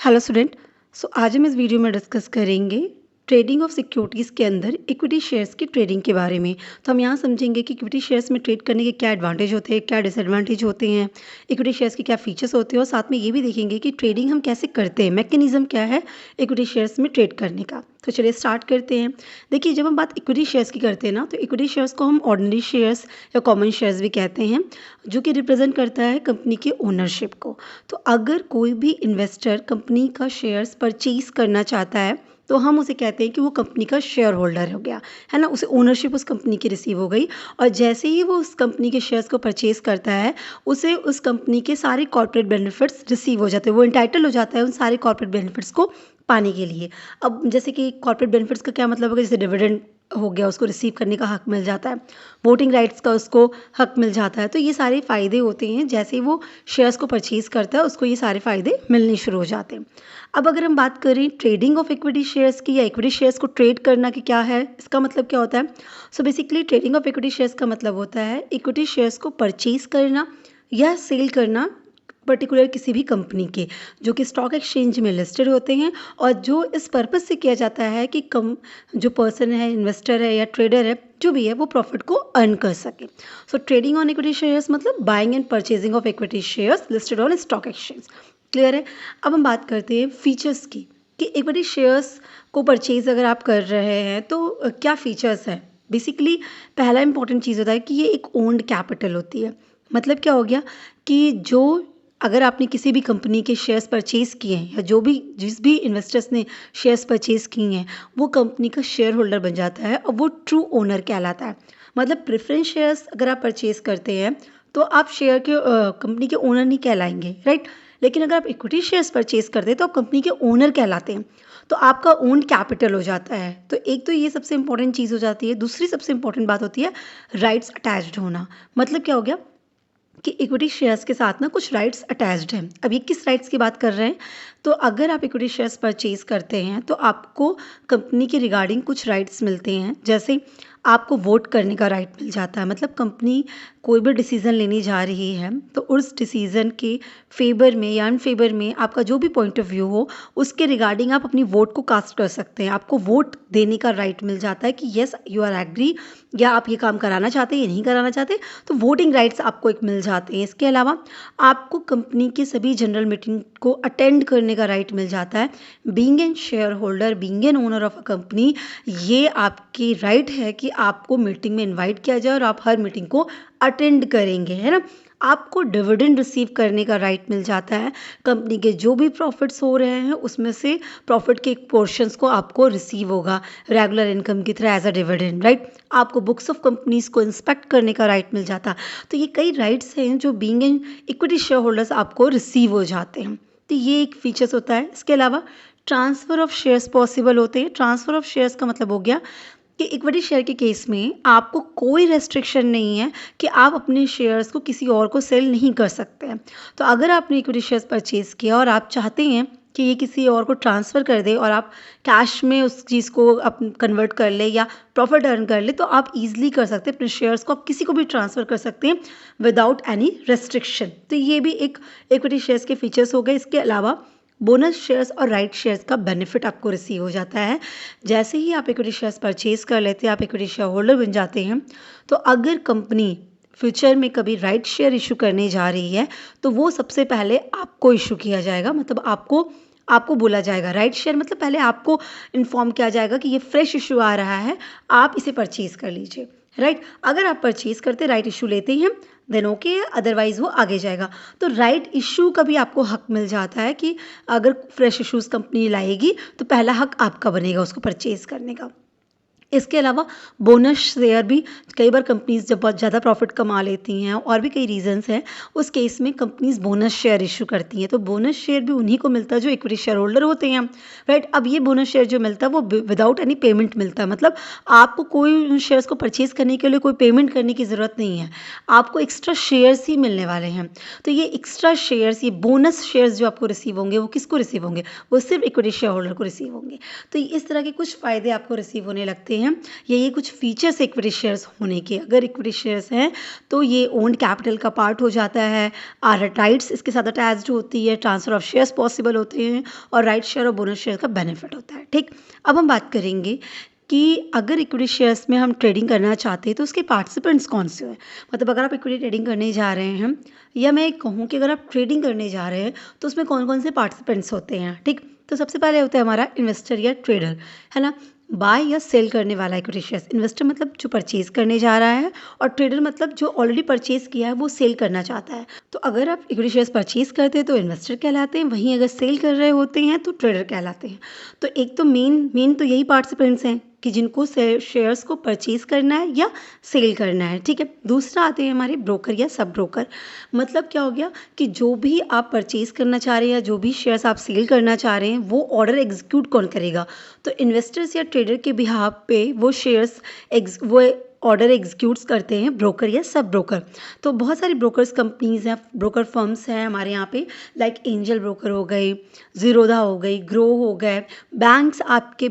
Hello student. आज हम इस वीडियो में डिस्कस करेंगे ट्रेडिंग ऑफ सिक्योरिटीज़ के अंदर इक्विटी शेयर्स की ट्रेडिंग के बारे में। तो हम यहाँ समझेंगे कि इक्विटी शेयर्स में ट्रेड करने के क्या एडवांटेज होते हैं, क्या डिसएडवांटेज होते हैं, इक्विटी शेयर्स के क्या फीचर्स होते हैं, और साथ में ये भी देखेंगे कि ट्रेडिंग हम कैसे करते हैं, मैकेनिज्म क्या है इक्विटी शेयर्स में ट्रेड करने का। तो चलिए स्टार्ट करते हैं। देखिए, जब हम बात इक्विटी शेयर्स की करते हैं ना, तो इक्विटी शेयर्स को हम ऑर्डिनरी शेयर्स या कॉमन शेयर्स भी कहते हैं, जो कि रिप्रेजेंट करता है कंपनी के ओनरशिप को। तो अगर कोई भी इन्वेस्टर कंपनी का शेयर्स परचेज करना चाहता है तो हम उसे कहते हैं कि वो कंपनी का शेयर होल्डर हो गया, है ना। उसे ओनरशिप उस कंपनी की रिसीव हो गई, और जैसे ही वो उस कंपनी के शेयर्स को परचेज करता है उसे उस कंपनी के सारे कॉर्पोरेट बेनिफिट्स रिसीव हो जाते हैं, वो इंटाइटल हो जाता है उन सारे कॉर्पोरेट बेनिफिट्स को पाने के लिए। अब जैसे कि कॉर्पोरेट बेनिफिट्स का क्या मतलब होगा, जैसे डिविडेंड हो गया, उसको रिसीव करने का हक मिल जाता है, वोटिंग राइट्स का उसको हक मिल जाता है। तो ये सारे फ़ायदे होते हैं, जैसे ही वो शेयर्स को परचेज़ करता है उसको ये सारे फ़ायदे मिलने शुरू हो जाते हैं। अब अगर हम बात करें ट्रेडिंग ऑफ इक्विटी शेयर्स की, या इक्विटी शेयर्स को ट्रेड करना कि क्या है, इसका मतलब क्या होता है। Basically trading of equity shares का मतलब होता है इक्विटी शेयर्स को परचेज़ करना या सेल करना पर्टिकुलर किसी भी कंपनी के, जो कि स्टॉक एक्सचेंज में लिस्टेड होते हैं, और जो इस पर्पज़ से किया जाता है कि जो पर्सन है, इन्वेस्टर है या ट्रेडर है, जो भी है, वो प्रॉफिट को अर्न कर सके। ट्रेडिंग ऑन इक्विटी शेयर्स मतलब buying and purchasing of equity shares listed on stock exchange. Clear है। अब हम बात करते हैं फीचर्स की, कि इक्विटी शेयर्स को परचेज अगर आप कर रहे हैं तो क्या फीचर्स हैं। बेसिकली पहला इंपॉर्टेंट चीज़ होता है कि ये एक ओन्ड कैपिटल होती है। मतलब क्या हो गया कि जो अगर आपने किसी भी कंपनी के शेयर्स परचेज़ किए हैं, या जिस भी इन्वेस्टर्स ने शेयर्स परचेज़ किए हैं, वो कंपनी का शेयर होल्डर बन जाता है, और वो ट्रू ओनर कहलाता है। मतलब प्रेफरेंस शेयर्स अगर आप परचेज़ करते हैं तो आप शेयर के कंपनी के ओनर नहीं कहलाएंगे, राइट। लेकिन अगर आप इक्विटी शेयर्स परचेज़ करते हैं तो आप कंपनी के ओनर कहलाते हैं, तो आपका ओन कैपिटल हो जाता है। तो एक तो ये सबसे इंपॉर्टेंट चीज़ हो जाती है। दूसरी सबसे इंपॉर्टेंट बात होती है राइट्स अटैच्ड होना। मतलब क्या हो गया कि इक्विटी शेयर्स के साथ ना कुछ राइट्स अटैच्ड हैं। अब ये किस राइट्स की बात कर रहे हैं, तो अगर आप इक्विटी शेयर्स परचेज़ करते हैं तो आपको कंपनी के रिगार्डिंग कुछ राइट्स मिलते हैं। जैसे आपको वोट करने का राइट मिल जाता है। मतलब कंपनी कोई भी डिसीज़न लेने जा रही है तो उस डिसीज़न के फेवर में या अनफेवर में आपका जो भी पॉइंट ऑफ व्यू हो, उसके रिगार्डिंग आप अपनी वोट को कास्ट कर सकते हैं। आपको वोट देने का राइट मिल जाता है कि येस यू आर एग्री, या आप ये काम कराना चाहते हैं या नहीं कराना चाहते। तो वोटिंग राइट्स आपको एक मिल जाते हैं। इसके अलावा आपको कंपनी की सभी जनरल मीटिंग को अटेंड करने का राइट मिल जाता है। Being an share holder, being an owner of a company, ये आपकी राइट है कि आपको मीटिंग में इनवाइट किया जाए और आप हर मीटिंग को अटेंड करेंगे, है ना। आपको डिविडेंड रिसीव करने का राइट मिल जाता है। कंपनी के जो भी प्रॉफिट्स हो रहे हैं उसमें से प्रॉफिट के एक पोर्शंस को आपको रिसीव होगा रेगुलर इनकम की तरह एज अ डिविडेंड, राइट। आपको बुक्स ऑफ कंपनीज को इंस्पेक्ट करने का राइट मिल जाता। तो ये कई राइट्स हैं जो being an equity share holders आपको रिसीव हो जाते हैं। तो ये एक फीचर्स होता है। इसके अलावा ट्रांसफ़र ऑफ शेयर्स पॉसिबल होते हैं। ट्रांसफ़र ऑफ शेयर्स का मतलब हो गया कि इक्विटी शेयर के केस में आपको कोई रेस्ट्रिक्शन नहीं है कि आप अपने शेयर्स को किसी और को सेल नहीं कर सकते हैं। तो अगर आपने इक्विटी शेयर्स परचेज़ किया और आप चाहते हैं कि ये किसी और को ट्रांसफ़र कर दे और आप कैश में उस चीज़ को कन्वर्ट कर ले या प्रॉफिट अर्न कर ले, तो आप ईजिली कर सकते हैं। अपने शेयर्स को आप किसी को भी ट्रांसफ़र कर सकते हैं विदाउट एनी रेस्ट्रिक्शन। तो ये भी एक इक्विटी शेयर्स के फीचर्स हो गए। इसके अलावा बोनस शेयर्स और राइट शेयर्स का बेनिफिट आपको रिसीव हो जाता है। जैसे ही आप इक्विटी शेयर्स परचेज़ कर लेते हैं, आप इक्विटी शेयर होल्डर बन जाते हैं, तो अगर कंपनी फ्यूचर में कभी राइट शेयर इशू करने जा रही है तो वो सबसे पहले आपको इशू किया जाएगा। मतलब आपको बोला जाएगा राइट शेयर, मतलब पहले आपको इन्फॉर्म किया जाएगा कि ये फ्रेश इशू आ रहा है, आप इसे परचेज़ कर लीजिए, राइट। अगर आप परचेज़ करते राइट इशू लेते हैं देन ओके, अदरवाइज़ वो आगे जाएगा। तो राइट इशू का भी आपको हक मिल जाता है कि अगर फ्रेश इशूज़ कंपनी लाएगी तो पहला हक आपका बनेगा उसको परचेज़ करने का। इसके अलावा बोनस शेयर भी कई बार कंपनीज़ जब बहुत ज़्यादा प्रॉफिट कमा लेती हैं, और भी कई रीजंस हैं, उस केस में कंपनीज़ बोनस शेयर इशू करती हैं। तो बोनस शेयर भी उन्हीं को मिलता है जो इक्विटी शेयर होल्डर होते हैं, राइट। अब ये बोनस शेयर जो मिलता है वो विदाउट एनी पेमेंट मिलता है। मतलब आपको कोई शेयर्स को परचेज़ करने के लिए कोई पेमेंट करने की ज़रूरत नहीं है, आपको एक्स्ट्रा शेयर्स ही मिलने वाले हैं। तो ये एक्स्ट्रा शेयर्स, ये बोनस शेयर्स जो आपको रिसीव होंगे, वो किसको रिसीव होंगे, वो सिर्फ इक्विटी शेयर होल्डर को रिसीव होंगे। तो इस तरह के कुछ फ़ायदे आपको रिसीव होने लगते हैं हैं, ये कुछ फीचर्स इक्विटी शेयर्स होने के। अगर इक्विटी शेयर्स हैं तो ये ओन्ड कैपिटल का पार्ट हो जाता है, आर राइट्स इसके साथ अटैच्ड होती है, ट्रांसफर ऑफ शेयर्स पॉसिबल होते हैं और राइट शेयर और बोनस शेयर का बेनिफिट होता है। ठीक, अब हम बात करेंगे कि अगर इक्विटी शेयर्स में हम ट्रेडिंग करना चाहते हैं तो उसके पार्टिसिपेंट्स कौन से हैं। मतलब अगर आप इक्विटी ट्रेडिंग करने जा रहे हैं, या मैं कहूँ कि अगर आप ट्रेडिंग करने जा रहे हैं तो उसमें कौन कौन से पार्टिसिपेंट्स होते हैं। ठीक, तो सबसे पहले होता है हमारा इन्वेस्टर या ट्रेडर, है ना, बाय या सेल करने वाला इक्विटी शेयर्स। इन्वेस्टर मतलब जो परचेज करने जा रहा है, और ट्रेडर मतलब जो ऑलरेडी परचेज किया है वो सेल करना चाहता है। तो अगर आप इक्विटी शेयर्स परचेज करते हैं तो इन्वेस्टर कहलाते हैं, वहीं अगर सेल कर रहे होते हैं तो ट्रेडर कहलाते हैं। तो एक तो मेन तो यही पार्टिसिपेंट्स हैं कि जिनको शेयर्स को परचेज करना है या सेल करना है। ठीक है, दूसरा आते हैं हमारे ब्रोकर या सब ब्रोकर। मतलब क्या हो गया कि जो भी आप परचेज करना चाह रहे हैं या जो भी शेयर्स आप सेल करना चाह रहे हैं वो ऑर्डर एग्जीक्यूट कौन करेगा। तो इन्वेस्टर्स या ट्रेडर के बिहाफ पे वो शेयर्स वो ऑर्डर एग्जीक्यूट्स करते हैं ब्रोकर या सब ब्रोकर। तो बहुत सारी ब्रोकर्स कंपनीज़ हैं, ब्रोकर फर्म्स हैं हमारे यहाँ पे, लाइक एंजल ब्रोकर हो गई, जीरोधा हो गई, ग्रो हो गए। बैंक्स आपके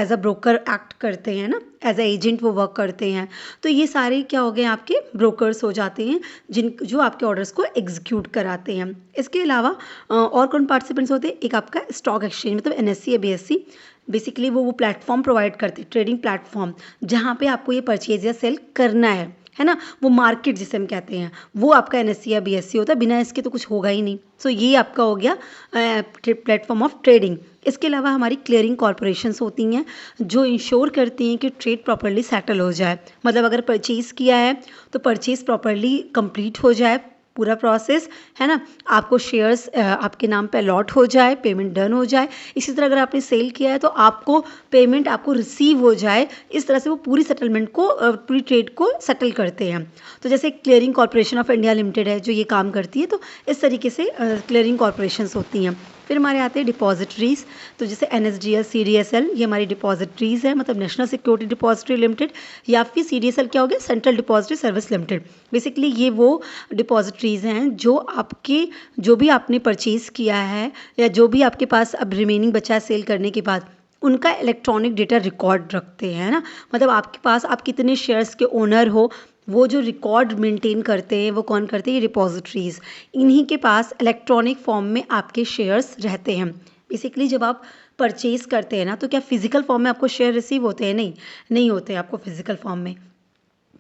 एज अ ब्रोकर एक्ट करते हैं ना, एज अ एजेंट वो वर्क करते हैं। तो ये सारे क्या हो गए आपके ब्रोकर्स हो जाते हैं जो आपके ऑर्डर्स को एग्जीक्यूट कराते हैं। इसके अलावा और कौन पार्टिसिपेंट्स होते हैं, एक आपका स्टॉक एक्सचेंज मतलब एनएससी या बीएससी। बेसिकली वो प्लेटफॉर्म प्रोवाइड करते हैं, ट्रेडिंग प्लेटफॉर्म, जहाँ पे आपको ये परचेज या सेल करना है ना, वो मार्केट जिसे हम कहते हैं, वो आपका एनएससी या बीएससी होता है। बिना इसके तो कुछ होगा ही नहीं। सो ये आपका हो गया प्लेटफॉर्म ऑफ ट्रेडिंग। इसके अलावा हमारी क्लियरिंग कॉरपोरेशंस होती हैं जो इंश्योर करती हैं कि ट्रेड प्रॉपर्ली सेटल हो जाए। मतलब अगर परचेज़ किया है तो परचेज़ प्रॉपर्ली कंप्लीट हो जाए, पूरा प्रोसेस, है ना, आपको शेयर्स आपके नाम पे अलॉट हो जाए, पेमेंट डन हो जाए। इसी तरह अगर आपने सेल किया है तो आपको पेमेंट आपको रिसीव हो जाए। इस तरह से वो पूरी सेटलमेंट को पूरी ट्रेड को सेटल करते हैं। तो जैसे clearing corporation of India limited है जो ये काम करती है, तो इस तरीके से क्लियरिंग कॉरपोरेशंस होती हैं। फिर हमारे आते हैं डिपॉजिटरीज। तो जैसे NSDL, CDSL ये हमारी डिपॉजिटरीज है, मतलब नेशनल सिक्योरिटी डिपॉजिटरी लिमिटेड, या फिर CDSL क्या हो गया, central depository service limited. Basically ये वो डिपॉजिटरीज हैं जो आपके जो भी आपने परचेज़ किया है या जो भी आपके पास अब रिमेनिंग बचा है सेल करने के बाद, उनका इलेक्ट्रॉनिक डेटा रिकॉर्ड रखते हैं ना। मतलब आपके पास आप कितने शेयर्स के ओनर हो, वो जो रिकॉर्ड मेंटेन करते हैं वो कौन करते हैं, ये डिपॉजिटरीज। इन्हीं के पास इलेक्ट्रॉनिक फॉर्म में आपके शेयर्स रहते हैं। बेसिकली जब आप परचेज करते हैं ना, तो क्या फिजिकल फॉर्म में आपको शेयर रिसीव होते हैं, नहीं होते आपको फिजिकल फॉर्म में।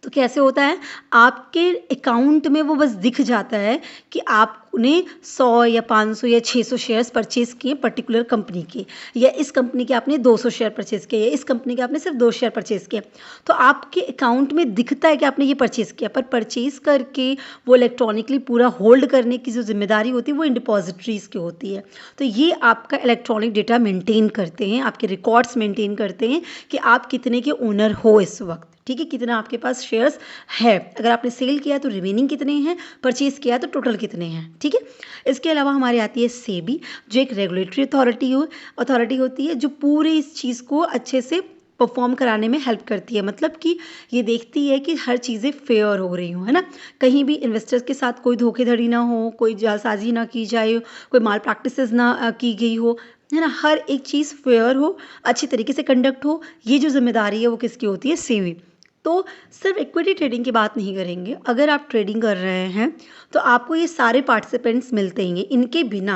तो कैसे होता है, आपके अकाउंट में वो बस दिख जाता है कि आपने 100 या 500 या 600 शेयर्स परचेज़ किए पर्टिकुलर कंपनी के, या इस कंपनी के आपने 200 शेयर परचेज़ किए, या इस कंपनी के आपने सिर्फ 2 शेयर परचेज़ किए। तो आपके अकाउंट में दिखता है कि आपने ये परचेज़ किया, पर परचेज़ करके वो इलेक्ट्रॉनिकली पूरा होल्ड करने की जो जिम्मेदारी होती है वो इन डिपॉजिटरीज की होती है। तो ये आपका इलेक्ट्रॉनिक डेटा मेंटेन करते हैं, आपके रिकॉर्ड्स मेंटेन करते हैं कि आप कितने के ओनर हो इस वक्त। ठीक है, कितना आपके पास शेयर्स है, अगर आपने सेल किया तो रिमेनिंग कितने हैं, परचेज किया तो टोटल कितने हैं। ठीक है, इसके अलावा हमारे आती है सेबी, जो एक रेगुलेटरी अथॉरिटी होती है जो पूरी इस चीज़ को अच्छे से परफॉर्म कराने में हेल्प करती है। मतलब कि ये देखती है कि हर चीज़ें फेयर हो रही हो, है ना, कहीं भी इन्वेस्टर्स के साथ कोई धोखेधड़ी ना हो, कोई जालसाजी ना की जाए, कोई माल प्रैक्टिसेस ना की गई हो, है ना, हर एक चीज़ फेयर हो, अच्छी तरीके से कंडक्ट हो। ये जो जिम्मेदारी है वो किसकी होती है, सेबी। तो सिर्फ इक्विटी ट्रेडिंग की बात नहीं करेंगे, अगर आप ट्रेडिंग कर रहे हैं तो आपको ये सारे पार्टिसिपेंट्स मिलते हैं, इनके बिना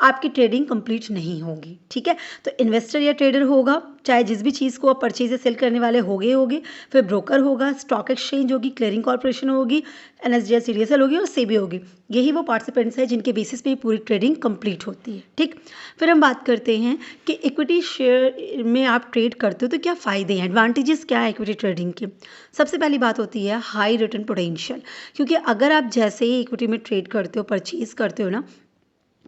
आपकी ट्रेडिंग कंप्लीट नहीं होगी। ठीक है, तो इन्वेस्टर या ट्रेडर होगा, चाहे जिस भी चीज़ को आप परचेज या सेल करने वाले होगे, फिर ब्रोकर होगा, स्टॉक एक्सचेंज होगी, क्लियरिंग कॉर्पोरेशन होगी, NSDL CDSL होगी और सेबी होगी। यही वो पार्टिसिपेंट्स हैं जिनके बेसिस पे पूरी ट्रेडिंग कंप्लीट होती है। ठीक, फिर हम बात करते हैं कि इक्विटी शेयर में आप ट्रेड करते हो तो क्या फ़ायदे हैं, एडवांटेजेस क्या है इक्विटी ट्रेडिंग के। सबसे पहली बात होती है हाई रिटर्न पोटेंशियल, क्योंकि अगर आप जैसे ही इक्विटी में ट्रेड करते हो, परचेज करते हो ना,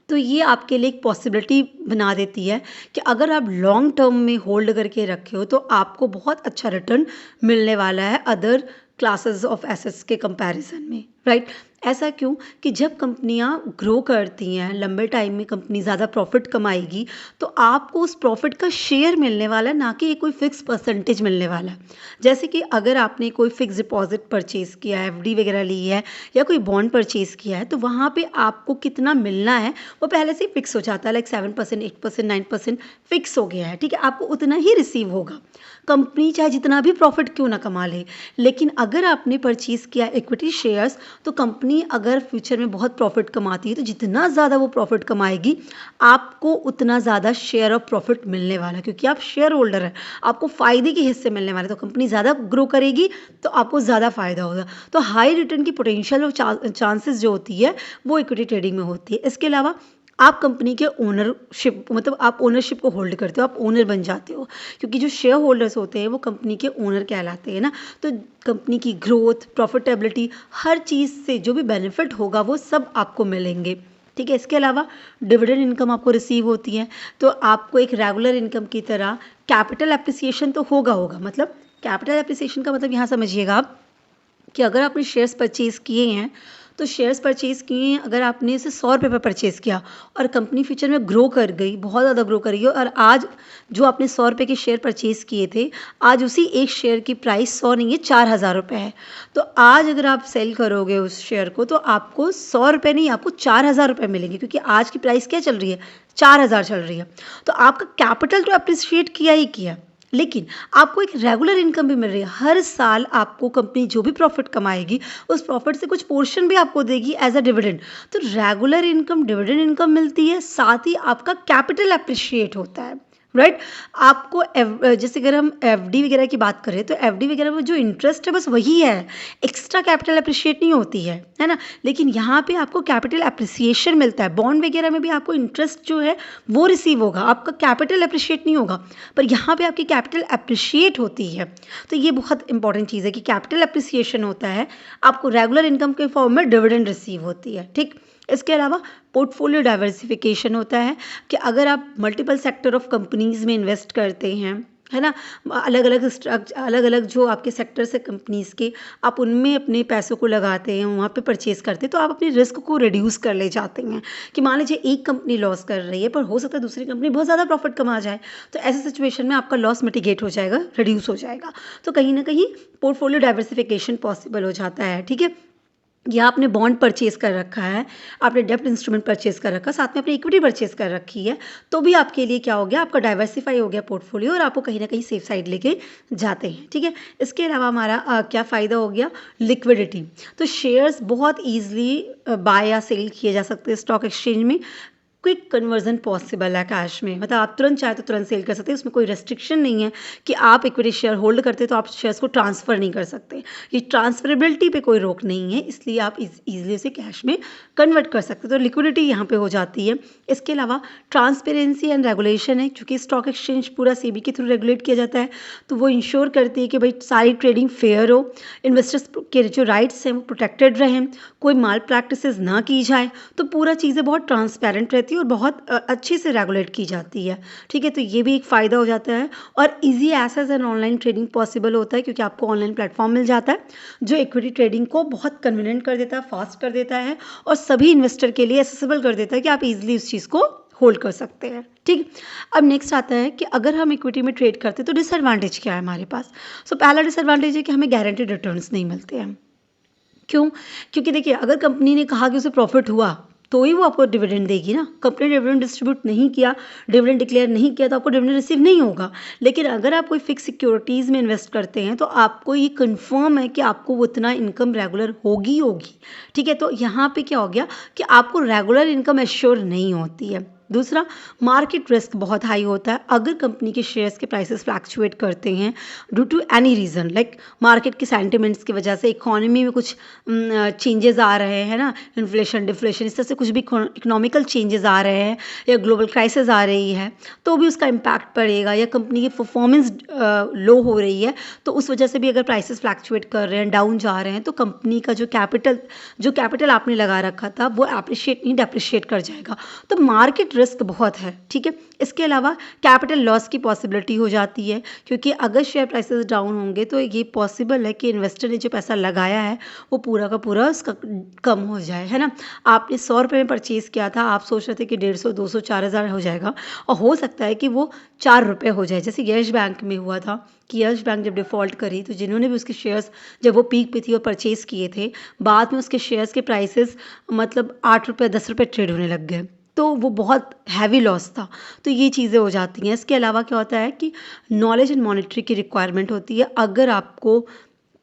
तो ये आपके लिए एक पॉसिबिलिटी बना देती है कि अगर आप लॉन्ग टर्म में होल्ड करके रखे हो तो आपको बहुत अच्छा रिटर्न मिलने वाला है अदर क्लासेस ऑफ एसेट्स के कंपैरिजन में। राइट। ऐसा क्यों कि जब कंपनियां ग्रो करती हैं, लंबे टाइम में कंपनी ज़्यादा प्रॉफिट कमाएगी, तो आपको उस प्रॉफिट का शेयर मिलने वाला है, ना कि ये कोई फिक्स परसेंटेज मिलने वाला है। जैसे कि अगर आपने कोई फिक्स डिपॉजिट परचेज किया है, एफडी वगैरह ली है, या कोई बॉन्ड परचेज किया है, तो वहाँ पे आपको कितना मिलना है वो पहले से ही फिक्स हो जाता है। लाइक 7%, 8%, 9% फिक्स हो गया है, ठीक है, आपको उतना ही रिसीव होगा। कंपनी चाहे जितना भी प्रॉफिट क्यों ना कमा ले, लेकिन अगर आपने परचेज किया इक्विटी शेयर्स, तो कंपनी अगर फ्यूचर में बहुत प्रॉफिट कमाती है, तो जितना ज़्यादा वो प्रॉफिट कमाएगी, आपको उतना ज़्यादा शेयर ऑफ प्रॉफिट मिलने वाला है, क्योंकि आप शेयर होल्डर हैं, आपको फ़ायदे के हिस्से मिलने वाले। तो कंपनी ज़्यादा ग्रो करेगी तो आपको ज़्यादा फ़ायदा होगा। तो हाई रिटर्न की पोटेंशियल और चांसेस जो होती है वो इक्विटी ट्रेडिंग में होती है। इसके अलावा आप कंपनी के ओनरशिप, मतलब आप ओनरशिप को होल्ड करते हो, आप ओनर बन जाते हो, क्योंकि जो शेयर होल्डर्स होते हैं वो कंपनी के ओनर कहलाते हैं ना। तो कंपनी की ग्रोथ, प्रॉफिटेबिलिटी, हर चीज़ से जो भी बेनिफिट होगा वो सब आपको मिलेंगे, ठीक है। इसके अलावा डिविडेंड इनकम आपको रिसीव होती है, तो आपको एक रेगुलर इनकम की तरह कैपिटल एप्रिसिएशन तो होगा। मतलब कैपिटल एप्रिसिएशन का मतलब यहाँ समझिएगा आप कि अगर आपने शेयर्स परचेज़ किए हैं, तो शेयर्स परचेज़ किए हैं, अगर आपने इसे 100 रुपये पर परचेज़ किया और कंपनी फ्यूचर में ग्रो कर गई, बहुत ज़्यादा ग्रो कर गई, और आज जो आपने 100 रुपये के शेयर परचेज़ किए थे, आज उसी एक शेयर की प्राइस 100 नहीं है, 4,000 रुपये है। तो आज अगर आप सेल करोगे उस शेयर को, तो आपको 100 रुपये नहीं, आपको 4,000 रुपये मिलेंगे, क्योंकि आज की प्राइस क्या चल रही है, 4,000 चल रही है। तो आपका कैपिटल तो अप्रिशिएट किया ही किया, लेकिन आपको एक रेगुलर इनकम भी मिल रही है। हर साल आपको कंपनी जो भी प्रॉफिट कमाएगी, उस प्रॉफिट से कुछ पोर्शन भी आपको देगी एज अ डिविडेंड। तो रेगुलर इनकम, डिविडेंड इनकम मिलती है, साथ ही आपका कैपिटल अप्रिशिएट होता है, राइट। आपको जैसे अगर हम एफडी वगैरह की बात करें, तो एफडी वगैरह में जो इंटरेस्ट है बस वही है, एक्स्ट्रा कैपिटल अप्रिशिएट नहीं होती है ना। लेकिन यहाँ पे आपको कैपिटल अप्रिसिएशन मिलता है। बॉन्ड वगैरह में भी आपको इंटरेस्ट जो है वो रिसीव होगा, आपका कैपिटल अप्रिशिएट नहीं होगा, पर यहाँ पे आपकी कैपिटल अप्रिशिएट होती है। तो ये बहुत इंपॉर्टेंट चीज़ है कि कैपिटल अप्रिसिएशन होता है, आपको रेगुलर इनकम के फॉर्म में डिविडेंड रिसीव होती है, ठीक। इसके अलावा पोर्टफोलियो डाइवर्सिफिकेशन होता है कि अगर आप मल्टीपल सेक्टर ऑफ कंपनीज़ में इन्वेस्ट करते हैं, है ना, अलग अलग स्ट्रक्चर, अलग अलग जो आपके सेक्टर्स है कंपनीज़ के, आप उनमें अपने पैसों को लगाते हैं, वहाँ पे परचेज़ करते हैं, तो आप अपने रिस्क को रिड्यूस कर ले जाते हैं। कि मान लीजिए एक कंपनी लॉस कर रही है, पर हो सकता है दूसरी कंपनी बहुत ज़्यादा प्रॉफिट कमा जाए, तो ऐसे सिचुएशन में आपका लॉस मिटिगेट हो जाएगा, रिड्यूस हो जाएगा। तो कहीं ना कहीं पोर्टफोलियो डाइवर्सिफिकेशन पॉसिबल हो जाता है, ठीक है। या आपने बॉन्ड परचेज़ कर रखा है, आपने डेब्ट इंस्ट्रूमेंट परचेज़ कर रखा है, साथ में अपनी इक्विटी परचेज़ कर रखी है, तो भी आपके लिए क्या हो गया, आपका डाइवर्सिफाई हो गया पोर्टफोलियो, और आपको कहीं ना कहीं सेफ साइड लेके जाते हैं, ठीक है। इसके अलावा हमारा क्या फ़ायदा हो गया, लिक्विडिटी। तो शेयर्स बहुत ईजिली बाय या सेल किए जा सकते हैं स्टॉक एक्सचेंज में। क्विक कन्वर्जन पॉसिबल है कैश में, मतलब आप तुरंत चाहे तो तुरंत सेल कर सकते हैं, उसमें कोई रेस्ट्रिक्शन नहीं है कि आप इक्विटी शेयर होल्ड करते तो आप शेयर्स को ट्रांसफ़र नहीं कर सकते। ये ट्रांसफरेबिलिटी पे कोई रोक नहीं है, इसलिए आप ईजिली उसे कैश में कन्वर्ट कर सकते हो, तो लिक्विडिटी यहाँ पे हो जाती है। इसके अलावा ट्रांसपेरेंसी एंड रेगुलेशन है, क्योंकि स्टॉक एक्सचेंज पूरा सेबी के थ्रू रेगुलेट किया जाता है, तो वो इंश्योर करती है कि भाई सारी ट्रेडिंग फेयर हो, इन्वेस्टर्स के जो राइट्स हैं वो प्रोटेक्टेड रहें, कोई माल प्रैक्टिसेस ना की जाए, तो पूरा चीज़ें बहुत ट्रांसपेरेंट रहती है और बहुत अच्छे से रेगुलेट की जाती है, ठीक है। तो ये भी एक फ़ायदा हो जाता है, और easy access and online trading possible होता है, क्योंकि आपको ऑनलाइन प्लेटफॉर्म मिल जाता है जो इक्विटी ट्रेडिंग को बहुत कन्वीनियंट कर देता है, फास्ट कर देता है, और सभी इन्वेस्टर के लिए एक्सेसिबल कर देता है कि आप इजीली उस चीज़ को होल्ड कर सकते हैं, ठीक। अब नेक्स्ट आता है कि अगर हम इक्विटी में ट्रेड करते हैं तो डिसएडवांटेज क्या है हमारे पास। सो पहला डिसएडवांटेज है कि हमें गारंटेड रिटर्न्स नहीं मिलते हैं। क्यों? क्योंकि देखिए, अगर कंपनी ने कहा कि उसे प्रॉफिट हुआ तो ही वो आपको डिविडेंड देगी ना। कंपनी ने डिविडेंड डिस्ट्रीब्यूट नहीं किया, डिविडेंड डिक्लेयर नहीं किया, तो आपको डिविडेंड रिसीव नहीं होगा। लेकिन अगर आप कोई फिक्स सिक्योरिटीज़ में इन्वेस्ट करते हैं तो आपको ये कंफर्म है कि आपको उतना इनकम रेगुलर होगी, ठीक है। तो यहाँ पे क्या हो गया कि आपको रेगुलर इनकम एश्योर नहीं होती है। दूसरा, मार्केट रिस्क बहुत हाई होता है। अगर कंपनी के शेयर्स के प्राइसेस फ्लैक्चुएट करते हैं due to any reason, like market के सेंटिमेंट्स की वजह से, इकोनॉमी में कुछ चेंजेस आ रहे हैं ना, इन्फ्लेशन, डिफ्लेशन, इस तरह से कुछ भी इकोनॉमिकल चेंजेस आ रहे हैं, या ग्लोबल क्राइसिस आ रही है, तो भी उसका इम्पैक्ट पड़ेगा। या कंपनी की परफॉर्मेंस लो हो रही है, तो उस वजह से भी अगर प्राइसेस फ्लैक्चुएट कर रहे हैं, डाउन जा रहे हैं, तो कंपनी का जो कैपिटल आपने लगा रखा था वो एप्रिशिएट नहीं, डेप्रिशिएट कर जाएगा। तो मार्केट रिस्क बहुत है, ठीक है। इसके अलावा कैपिटल लॉस की पॉसिबिलिटी हो जाती है, क्योंकि अगर शेयर प्राइसेस डाउन होंगे तो ये पॉसिबल है कि इन्वेस्टर ने जो पैसा लगाया है वो पूरा का पूरा उसका कम हो जाए, है ना। आपने 100 रुपये में परचेज़ किया था, आप सोच रहे थे कि 150, 200, 4000 हो जाएगा, और हो सकता है कि वो 4 रुपये हो जाए। जैसे यस बैंक में हुआ था कि यस बैंक जब डिफ़ॉल्ट करी तो जिन्होंने भी उसके शेयर्स जब वो पीक पे थी और परचेज़ किए थे, बाद में उसके शेयर्स के प्राइसेस मतलब 8 रुपये 10 रुपये ट्रेड होने लग गए, तो वो बहुत हैवी लॉस था। तो ये चीज़ें हो जाती हैं। इसके अलावा क्या होता है कि नॉलेज एंड मॉनिटरी की रिक्वायरमेंट होती है। अगर आपको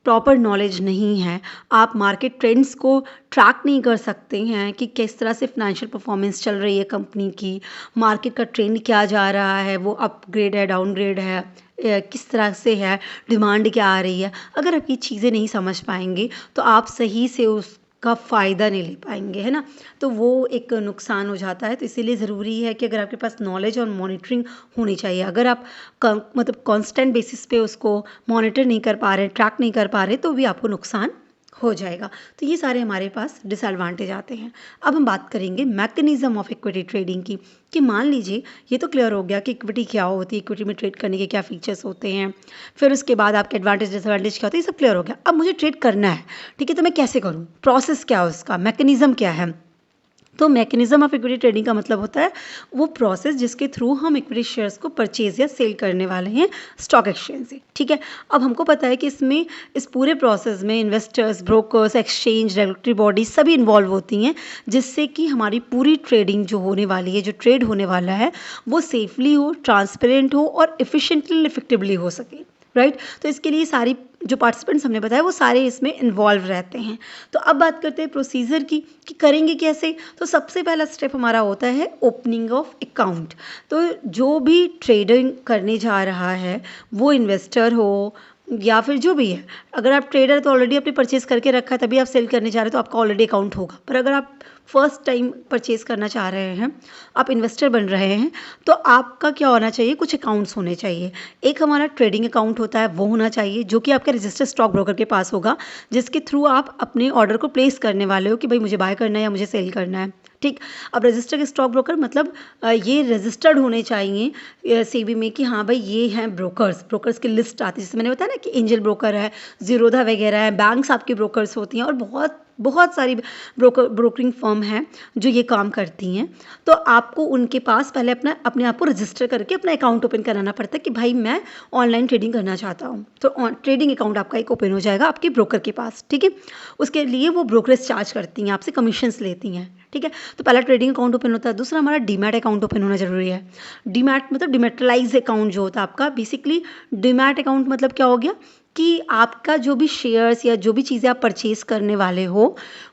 प्रॉपर नॉलेज नहीं है, आप मार्केट ट्रेंड्स को ट्रैक नहीं कर सकते हैं कि किस तरह से फाइनेंशियल परफॉर्मेंस चल रही है कंपनी की, मार्केट का ट्रेंड क्या जा रहा है, वो अपग्रेड है, डाउनग्रेड है, किस तरह से है, डिमांड क्या आ रही है, अगर आप ये चीज़ें नहीं समझ पाएंगे तो आप सही से उसका फ़ायदा नहीं ले पाएंगे, है ना। तो वो एक नुकसान हो जाता है। तो इसीलिए ज़रूरी है कि अगर आपके पास नॉलेज और मॉनिटरिंग होनी चाहिए। अगर आप मतलब कांस्टेंट बेसिस पे उसको मॉनिटर नहीं कर पा रहे, ट्रैक नहीं कर पा रहे, तो भी आपको नुकसान हो जाएगा। तो ये सारे हमारे पास डिसएडवांटेज आते हैं। अब हम बात करेंगे मैकेनिज्म ऑफ इक्विटी ट्रेडिंग की, कि मान लीजिए ये तो क्लियर हो गया कि इक्विटी क्या होती है, इक्विटी में ट्रेड करने के क्या फीचर्स होते हैं, फिर उसके बाद आपके एडवांटेज डिसएडवांटेज क्या होते हैं, ये सब क्लियर हो गया। अब मुझे ट्रेड करना है, ठीक है, तो मैं कैसे करूँ, प्रोसेस क्या है उसका, मैकेनिज्म क्या है। तो मैकेनिज्म ऑफ इक्विटी ट्रेडिंग का मतलब होता है वो प्रोसेस जिसके थ्रू हम इक्विटी शेयर्स को परचेज या सेल करने वाले हैं स्टॉक एक्सचेंज से, ठीक है। अब हमको पता है कि इसमें इस पूरे प्रोसेस में investors, brokers, exchange, regulatory body सभी इन्वॉल्व होती हैं, जिससे कि हमारी पूरी ट्रेडिंग जो होने वाली है, जो ट्रेड होने वाला है, वो सेफली हो, ट्रांसपेरेंट हो और इफिशिएंटली इफेक्टिवली हो सके, राइट। तो इसके लिए सारी जो पार्टिसिपेंट्स हमने बताया वो सारे इसमें इन्वॉल्व रहते हैं। तो अब बात करते हैं प्रोसीजर की कि करेंगे कैसे। तो सबसे पहला स्टेप हमारा होता है ओपनिंग ऑफ अकाउंट। तो जो भी ट्रेडिंग करने जा रहा है, वो इन्वेस्टर हो या फिर जो भी है, अगर आप ट्रेडर तो ऑलरेडी आपने परचेज करके रखा है, तभी आप सेल करने जा रहे हैं तो आपका ऑलरेडी अकाउंट होगा। पर अगर आप फर्स्ट टाइम परचेज करना चाह रहे हैं, आप इन्वेस्टर बन रहे हैं, तो आपका क्या होना चाहिए, कुछ अकाउंट्स होने चाहिए। एक हमारा ट्रेडिंग अकाउंट होता है, वो होना चाहिए जो कि आपके रजिस्टर्ड स्टॉक ब्रोकर के पास होगा, जिसके थ्रू आप अपने ऑर्डर को प्लेस करने वाले हो कि भाई मुझे बाय करना है या मुझे सेल करना है, ठीक। अब रजिस्टर्ड स्टॉक ब्रोकर मतलब ये रजिस्टर्ड होने चाहिए सेबी में कि हाँ भाई ये हैं ब्रोकर्स की लिस्ट आती है, जैसे मैंने बताया ना कि एंजल ब्रोकर है, जीरोधा वगैरह है, बैंक्स आपके ब्रोकर्स होती हैं और बहुत सारी ब्रोकरिंग फर्म हैं जो ये काम करती हैं। तो आपको उनके पास पहले अपने आप को रजिस्टर करके अपना अकाउंट ओपन कराना पड़ता है कि भाई मैं ऑनलाइन ट्रेडिंग करना चाहता हूँ। तो ट्रेडिंग अकाउंट आपका एक ओपन हो जाएगा आपके ब्रोकर के पास, ठीक है। उसके लिए वो ब्रोकरेज चार्ज करती हैं, आपसे कमीशंस लेती हैं, ठीक है। तो पहला ट्रेडिंग अकाउंट ओपन होता है। दूसरा हमारा डीमैट अकाउंट ओपन होना जरूरी है। डीमैट मतलब डिमेटलाइज अकाउंट जो होता है आपका, बेसिकली डीमैट अकाउंट मतलब क्या हो गया कि आपका जो भी शेयर्स या जो भी चीज़ें आप परचेज करने वाले हो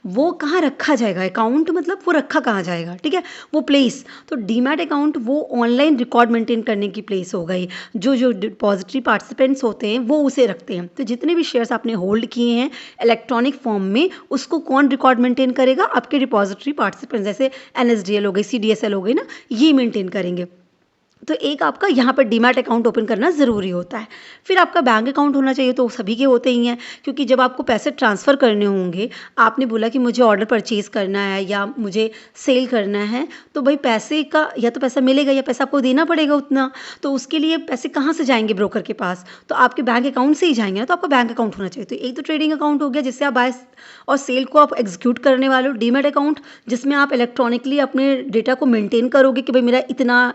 वो कहाँ रखा जाएगा, अकाउंट मतलब वो रखा कहाँ जाएगा, ठीक है, वो प्लेस। तो डीमैट अकाउंट वो ऑनलाइन रिकॉर्ड मेंटेन करने की प्लेस हो गई। जो डिपॉजिटरी पार्टिसिपेंट्स होते हैं वो उसे रखते हैं। तो जितने भी शेयर्स आपने होल्ड किए हैं इलेक्ट्रॉनिक फॉर्म में, उसको कौन रिकॉर्ड मेंटेन करेगा, आपके डिपॉजिटरी पार्टिसिपेंट्स, जैसे NSDL हो गई, CDSL हो गई ना, ये मेंटेन करेंगे। तो एक आपका यहाँ पर डीमैट अकाउंट ओपन करना ज़रूरी होता है। फिर आपका बैंक अकाउंट होना चाहिए, तो सभी के होते ही हैं, क्योंकि जब आपको पैसे ट्रांसफ़र करने होंगे, आपने बोला कि मुझे ऑर्डर परचेज़ करना है या मुझे सेल करना है, तो भाई पैसे का या तो पैसा मिलेगा या पैसा आपको देना पड़ेगा उतना। तो उसके लिए पैसे कहाँ से जाएंगे ब्रोकर के पास, तो आपके बैंक अकाउंट से ही जाएंगे ना। तो आपका बैंक अकाउंट होना चाहिए। तो एक तो ट्रेडिंग अकाउंट हो गया जिससे आप बाय और सेल को आप एग्जीक्यूट करने वाले हो। डीमैट अकाउंट जिसमें आप इलेक्ट्रॉनिकली अपने डेटा को मेंटेन करोगे कि भाई मेरा इतना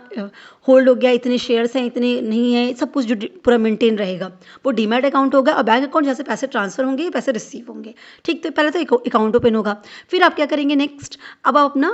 होल्ड हो गया, इतने शेयर्स हैं, इतने नहीं है, सब कुछ जो पूरा मेंटेन रहेगा, वो डीमैट अकाउंट होगा। और बैंक अकाउंट जैसे पैसे ट्रांसफर होंगे, पैसे रिसीव होंगे, ठीक। तो पहले तो अकाउंट ओपन होगा। फिर आप क्या करेंगे नेक्स्ट, अब आप अपना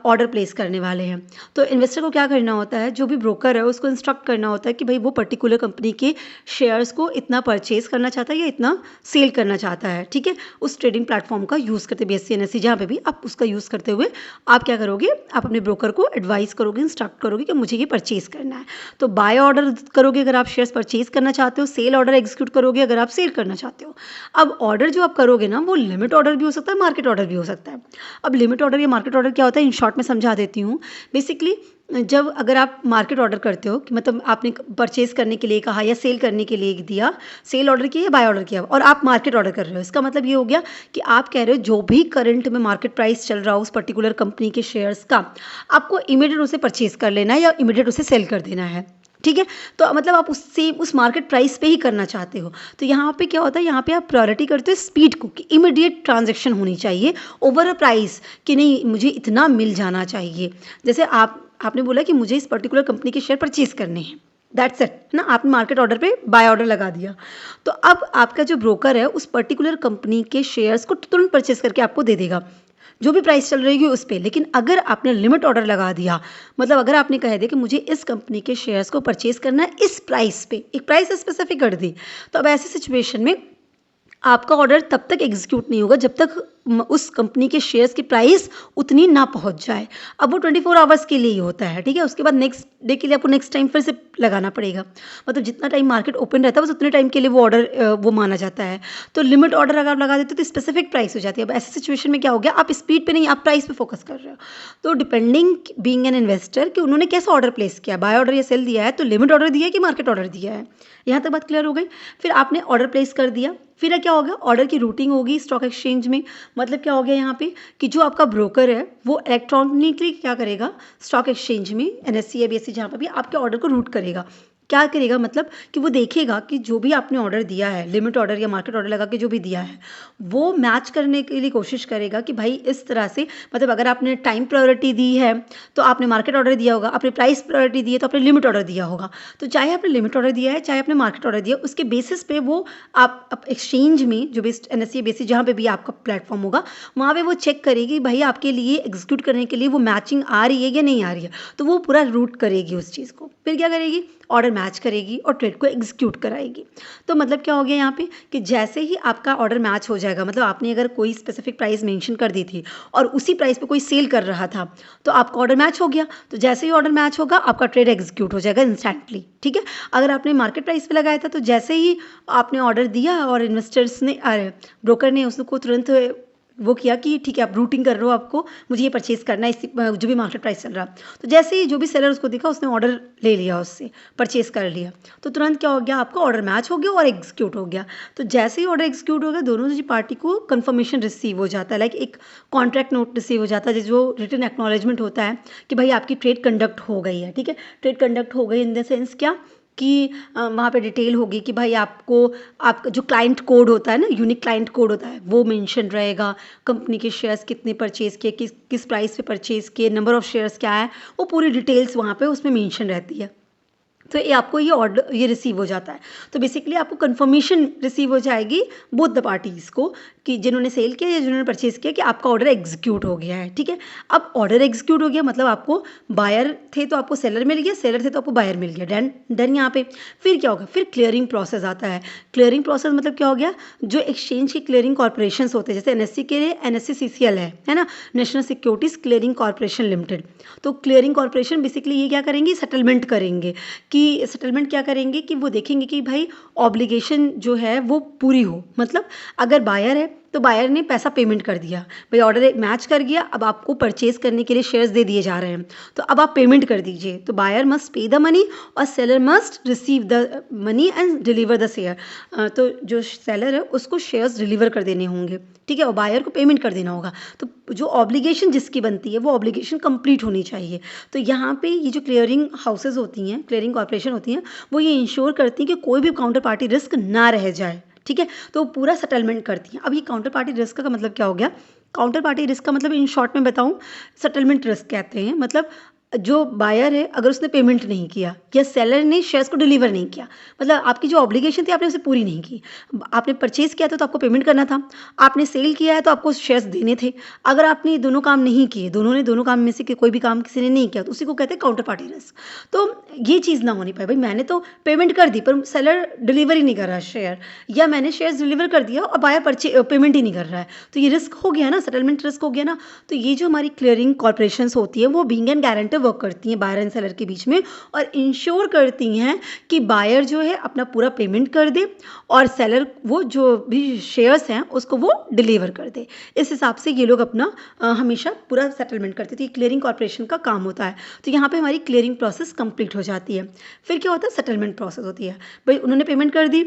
ऑर्डर प्लेस करने वाले हैं। तो इन्वेस्टर को क्या करना होता है, जो भी ब्रोकर है उसको इंस्ट्रक्ट करना होता है कि भाई वो पर्टिकुलर कंपनी के शेयर्स को इतना परचेज करना चाहता है या इतना सेल करना चाहता है, ठीक है। उस ट्रेडिंग प्लेटफॉर्म का यूज़ करते BSE NSE जहाँ पे भी आप उसका यूज़ करते हुए आप क्या करोगे, आप अपने ब्रोकर को एडवाइस करोगे, इंस्ट्रक्ट करोगे कि मुझे ये परचेज करना है। तो बाय ऑर्डर करोगे अगर आप शेयर्स परचेज करना चाहते हो, सेल ऑर्डर एग्जीक्यूट करोगे अगर आप सेल करना चाहते हो। अब ऑर्डर जो आप करोगे ना, वो लिमिट ऑर्डर भी हो सकता है, मार्केट ऑर्डर भी हो सकता है। अब लिमिट ऑर्डर या मार्केट ऑर्डर क्या होता है, इन शॉर्ट में समझा देती हूँ। बेसिकली जब अगर आप मार्केट ऑर्डर करते हो कि मतलब आपने परचेज़ करने के लिए कहा या सेल करने के लिए दिया, सेल ऑर्डर किया या बाय ऑर्डर किया और आप मार्केट ऑर्डर कर रहे हो, इसका मतलब ये हो गया कि आप कह रहे हो जो भी करंट में मार्केट प्राइस चल रहा हो उस पर्टिकुलर कंपनी के शेयर्स का, आपको इमीडिएट उसे परचेज़ कर लेना है या इमीडिएट उसे सेल कर देना है। ठीक है? तो मतलब आप उससे उस मार्केट प्राइस पे ही करना चाहते हो। तो यहाँ पे क्या होता है, यहाँ पे आप प्रायोरिटी करते हो स्पीड को कि इमीडिएट ट्रांज़ैक्शन होनी चाहिए ओवर अ प्राइस, कि नहीं मुझे इतना मिल जाना चाहिए। जैसे आपने बोला कि मुझे इस पर्टिकुलर कंपनी के शेयर परचेज़ करने हैं, दैट्स इट, है ना? आपने मार्केट ऑर्डर पे बाय ऑर्डर लगा दिया। तो अब आपका जो ब्रोकर है उस पर्टिकुलर कंपनी के शेयर्स को तुरंत परचेज़ करके आपको दे देगा, जो भी प्राइस चल रही है उस पे। लेकिन अगर आपने लिमिट ऑर्डर लगा दिया, मतलब अगर आपने कह दिया कि मुझे इस कंपनी के शेयर्स को परचेज़ करना है इस प्राइस पे, एक प्राइस स्पेसिफिक कर दी, तो अब ऐसी सिचुएशन में आपका ऑर्डर तब तक एग्जीक्यूट नहीं होगा जब तक उस कंपनी के शेयर्स की प्राइस उतनी ना पहुंच जाए। अब वो 24 आवर्स के लिए ही होता है, ठीक है? उसके बाद नेक्स्ट डे के लिए आपको नेक्स्ट टाइम फिर से लगाना पड़ेगा। मतलब जितना टाइम मार्केट ओपन रहता है बस उतने टाइम के लिए वो ऑर्डर वो माना जाता है। तो लिमिट ऑर्डर अगर आप लगा देते हो तो स्पेसिफिक प्राइस हो जाती है। अब ऐसी सिचुएशन में क्या हो गया, आप स्पीड पे नहीं, आप प्राइस पे फोकस कर रहे हो। तो डिपेंडिंग बीइंग एन इन्वेस्टर कि उन्होंने कैसा ऑर्डर प्लेस किया, बाय ऑर्डर या सेल दिया है, तो लिमिट ऑर्डर दिया है कि मार्केट ऑर्डर दिया है। यहाँ तक बात क्लियर हो गई। फिर आपने ऑर्डर प्लेस कर दिया, फिर क्या होगा, ऑर्डर की रूटिंग होगी स्टॉक एक्सचेंज में। मतलब क्या हो गया यहाँ पे कि जो आपका ब्रोकर है वो इलेक्ट्रॉनिकली क्या करेगा, स्टॉक एक्सचेंज में एनएससी या बीएससी जहाँ पर भी आपके ऑर्डर को रूट करेगा। क्या करेगा, मतलब कि वो देखेगा कि जो भी आपने ऑर्डर दिया है, लिमिट ऑर्डर या मार्केट ऑर्डर लगा के जो भी दिया है, वो मैच करने के लिए कोशिश करेगा कि भाई इस तरह से, मतलब अगर आपने टाइम प्रायोरिटी दी है तो आपने मार्केट ऑर्डर दिया होगा, आपने प्राइस प्रायोरिटी दी है तो आपने लिमिट ऑर्डर दिया होगा। तो चाहे आपने लिमिट ऑर्डर दिया है चाहे आपने मार्केट ऑर्डर दिया, उसके बेसिस पे वो आप एक्सचेंज में जो बेस्ट एनएससी बेसिस जहाँ पे भी आपका प्लेटफॉर्म होगा वहाँ पे वो चेक करेगी भाई आपके लिए एग्जीक्यूट करने के लिए वो मैचिंग आ रही है या नहीं आ रही है। तो वो पूरा रूट करेगी उस चीज़ को, फिर क्या करेगी, ऑर्डर मैच करेगी और ट्रेड को एग्जीक्यूट कराएगी। तो मतलब क्या हो गया यहाँ पे कि जैसे ही आपका ऑर्डर मैच हो जाएगा, मतलब आपने अगर कोई स्पेसिफिक प्राइस मेंशन कर दी थी और उसी प्राइस पे कोई सेल कर रहा था तो आपका ऑर्डर मैच हो गया। तो जैसे ही ऑर्डर मैच होगा आपका ट्रेड एग्जीक्यूट हो जाएगा इंस्टेंटली, ठीक है? अगर आपने मार्केट प्राइस पे लगाया था तो जैसे ही आपने ऑर्डर दिया और इन्वेस्टर्स ने, अरे ब्रोकर ने उसको तुरंत वो किया कि ठीक है आप रूटिंग कर रहे हो, आपको मुझे ये परचेज़ करना है इसी जो भी मार्केट प्राइस चल रहा। तो जैसे ही जो भी सेलर उसको दिखा उसने ऑर्डर ले लिया, उससे परचेज़ कर लिया। तो तुरंत क्या हो गया, आपका ऑर्डर मैच हो गया और एग्जीक्यूट हो गया। तो जैसे ही ऑर्डर एग्जीक्यूट हो गया दोनों जी पार्टी को कन्फर्मेशन रिसीव हो जाता है, लाइक एक कॉन्ट्रैक्ट नोट रिसीव हो जाता है जो रिटन एक्नॉलेजमेंट होता है कि भाई आपकी ट्रेड कंडक्ट हो गई है, ठीक है? ट्रेड कंडक्ट हो गई इन द सेंस क्या कि वहाँ पे डिटेल होगी कि भाई आपको आपका जो क्लाइंट कोड होता है ना, यूनिक क्लाइंट कोड होता है, वो मेंशन रहेगा। कंपनी के शेयर्स कितने परचेज़ किए, किस किस प्राइस पे परचेज़ किए, नंबर ऑफ़ शेयर्स क्या है, वो पूरी डिटेल्स वहाँ पे उसमें मेंशन रहती है। तो ये आपको ये ऑर्डर ये रिसीव हो जाता है। तो बेसिकली आपको कन्फर्मेशन रिसीव हो जाएगी बोथ द पार्टीज़ को कि जिन्होंने सेल किया या जिन्होंने परचेज़ किया कि आपका ऑर्डर एग्जीक्यूट हो गया है, ठीक है? अब ऑर्डर एग्जीक्यूट हो गया मतलब आपको बायर थे तो आपको सेलर मिल गया, सेलर थे तो आपको बायर मिल गया। डन यहाँ पे। फिर क्या होगा, फिर क्लियरिंग प्रोसेस आता है। क्लियरिंग प्रोसेस मतलब क्या हो गया, जो एक्सचेंज के क्लियरिंग कॉर्पोरेशंस होते हैं, जैसे एनएससी के लिए एनएससी सीसीएल है ना, national securities clearing corporation limited. तो क्लियरिंग कॉर्पोरेशन बेसिकली ये क्या करेंगे, सेटलमेंट करेंगे कि सेटलमेंट क्या करेंगे कि वो देखेंगे कि भाई ऑब्लिगेशन जो है वो पूरी हो। मतलब अगर बायर है तो बायर ने पैसा पेमेंट कर दिया, भाई ऑर्डर मैच कर गया, अब आपको परचेज करने के लिए शेयर्स दे दिए जा रहे हैं तो अब आप पेमेंट कर दीजिए। तो buyer must pay the money और seller must receive the money and deliver the share. तो जो सेलर है उसको शेयर्स डिलीवर कर देने होंगे, ठीक है, और बायर को पेमेंट कर देना होगा। तो जो ऑब्लिगेशन जिसकी बनती है वो ऑब्लिगेशन कंप्लीट होनी चाहिए। तो यहाँ पे ये जो क्लियरिंग हाउसेज होती हैं, क्लियरिंग कॉर्पोरेशन होती हैं, वो ये इंश्योर करती हैं कि कोई भी काउंटर पार्टी रिस्क ना रह जाए, ठीक है। तो पूरा सेटलमेंट करती हैं। अब ये काउंटर पार्टी रिस्क का मतलब क्या हो गया, काउंटर पार्टी रिस्क का मतलब इन शॉर्ट में बताऊं, सेटलमेंट रिस्क कहते हैं। मतलब जो बायर है अगर उसने पेमेंट नहीं किया या सेलर ने शेयर्स को डिलीवर नहीं किया, मतलब आपकी जो ऑब्लिगेशन थी आपने उसे पूरी नहीं की। आपने परचेज किया था तो आपको पेमेंट करना था, आपने सेल किया है तो आपको शेयर्स देने थे। अगर आपने दोनों काम नहीं किए, दोनों काम में से कोई भी काम किसी ने नहीं किया, तो उसी को कहते हैं काउंटर पार्टी रिस्क। तो ये चीज़ ना होनी पाए, भाई मैंने तो पेमेंट कर दी पर सेलर डिलीवर ही नहीं कर रहा शेयर, या मैंने शेयर्स डिलीवर कर दिया और बायर पेमेंट ही नहीं कर रहा है, तो ये रिस्क हो गया ना, सेटलमेंट रिस्क हो गया ना। तो ये जो हमारी क्लियरिंग कॉर्पोरेशंस होती है वो बीइंग एन गारंटर वर्क करती हैं बायर एंड सेलर के बीच में और इंश्योर करती हैं कि बायर जो है अपना पूरा पेमेंट कर दे और सेलर वो जो भी शेयर्स हैं उसको वो डिलीवर कर दे। इस हिसाब से ये लोग अपना हमेशा पूरा सेटलमेंट करते थे। क्लियरिंग कॉर्पोरेशन का काम होता है। तो यहाँ पे हमारी क्लियरिंग प्रोसेस कंप्लीट हो जाती है। फिर क्या होता है, सेटलमेंट प्रोसेस होती है। भाई उन्होंने पेमेंट कर दी,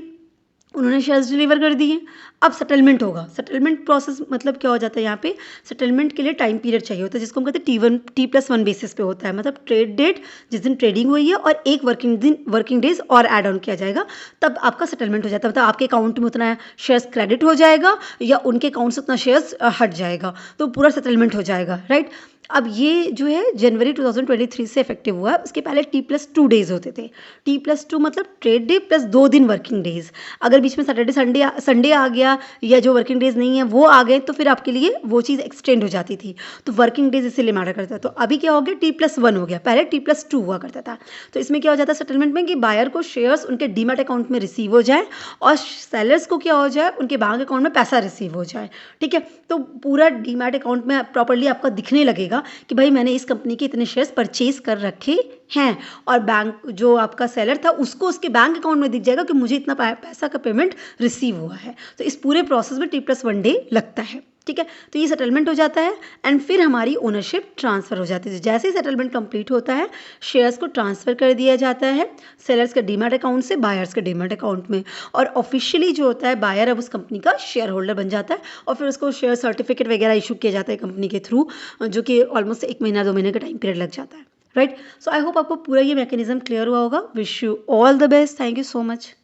उन्होंने शेयर्स डिलीवर कर दिए, अब सेटलमेंट होगा। सेटलमेंट प्रोसेस मतलब क्या हो जाता है, यहाँ पे सेटलमेंट के लिए टाइम पीरियड चाहिए होता है जिसको हम कहते हैं T+1 बेसिस पे होता है। मतलब ट्रेड डेट जिस दिन ट्रेडिंग हुई है और एक वर्किंग डेज और ऐड ऑन किया जाएगा, तब आपका सेटलमेंट हो जाता है। मतलब आपके अकाउंट में उतना शेयर्स क्रेडिट हो जाएगा या उनके अकाउंट से उतना शेयर्स हट जाएगा, तो पूरा सेटलमेंट हो जाएगा, राइट। अब ये जो है जनवरी 2023 से इफेक्टिव हुआ है। उसके पहले T+2 डेज होते थे। T+2 मतलब ट्रेड डे प्लस 2 दिन वर्किंग डेज। अगर बीच में सैटरडे संडे आ गया या जो वर्किंग डेज नहीं है वो आ गए तो फिर आपके लिए वो चीज़ एक्सटेंड हो जाती थी। तो वर्किंग डेज इसीलिए मैटर करता है। तो अभी क्या हो गया, T+1 हो गया, पहले T+2 हुआ करता था। तो इसमें क्या हो जाता है सेटलमेंट में कि बायर को शेयर्स उनके डीमैट अकाउंट में रिसीव हो जाए और सेलर्स को क्या हो जाए, उनके बैंक अकाउंट में पैसा रिसीव हो जाए, ठीक है। तो पूरा डीमैट अकाउंट में प्रॉपर्ली आपका दिखने लगेगा कि भाई मैंने इस कंपनी के इतने शेयर्स परचेज कर रखे हैं और बैंक जो आपका सेलर था उसको उसके बैंक अकाउंट में दिख जाएगा कि मुझे इतना पैसा का पेमेंट रिसीव हुआ है। तो इस पूरे प्रोसेस में T+1 डे लगता है, ठीक है। तो ये सेटलमेंट हो जाता है एंड फिर हमारी ओनरशिप ट्रांसफ़र हो जाती है। जैसे ही सेटलमेंट कंप्लीट होता है शेयर्स को ट्रांसफ़र कर दिया जाता है सेलर्स के डीमैट अकाउंट से बायर्स के डीमैट अकाउंट में, और ऑफिशियली जो होता है बायर अब उस कंपनी का शेयर होल्डर बन जाता है और फिर उसको शेयर सर्टिफिकेट वगैरह इशू किया जाता है कंपनी के थ्रू, जो कि ऑलमोस्ट 1 महीना 2 महीने का टाइम पीरियड लग जाता है, राइट। सो आई होप आपको पूरा ये मैकेनिज्म क्लियर हुआ होगा। Wish you all the best. Thank you so much.